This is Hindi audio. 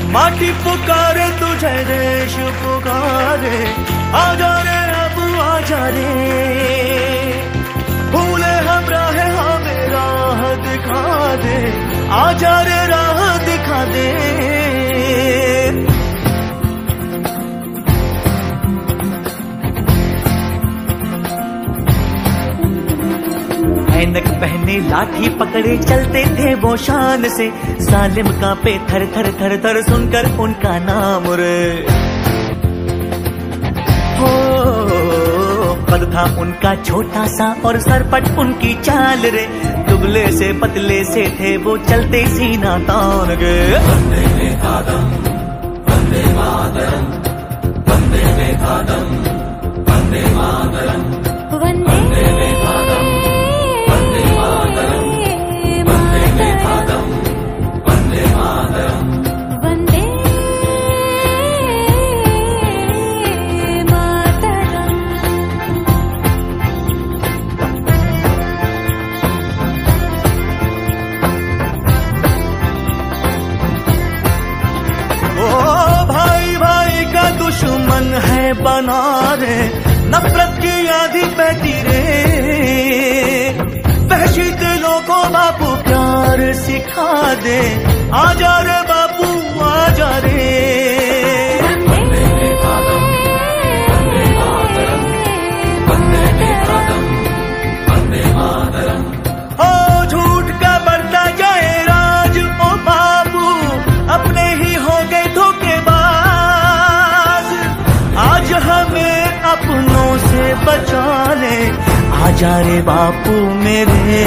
माटी पुकारे तुझे, देश पुकारे, आजा रे अब आजा रे, भूले हम राह हमें राह दिखा दे, आजा रे राह दिखा दे। ऐनक पहने लाठी पकड़े चलते थे वो शान से, सालिम कांपे थर थर थर थर सुनकर उनका नाम रे। हो कद था उनका छोटा सा और सरपट उनकी चाल रे, दुबले से पतले से थे वो चलते सीना तान गए। वंदे मातरम, वंदे मातरम, वंदे मातरम, वंदे मातरम, वंदे मातरम, वंदे मातरम, वंदे मातरम, वंदे मातरम, वंदे मातरम। ओ भाई भाई का दुश्मन है बना रे, नफरत की आधी बहती रे, वहशी दिलों को बापू प्यार सिखा दे, आजा रे बापू आजा रे। वंदे मातरम, वंदे मातरम, वंदे मातरम, वंदे मातरम। ओ झूठ का बढ़ता जाए राज ओ बापू, अपने ही हो गए धोखेबाज, आज हमें अपनों से बचा ले, आजा रे बापू मेरे।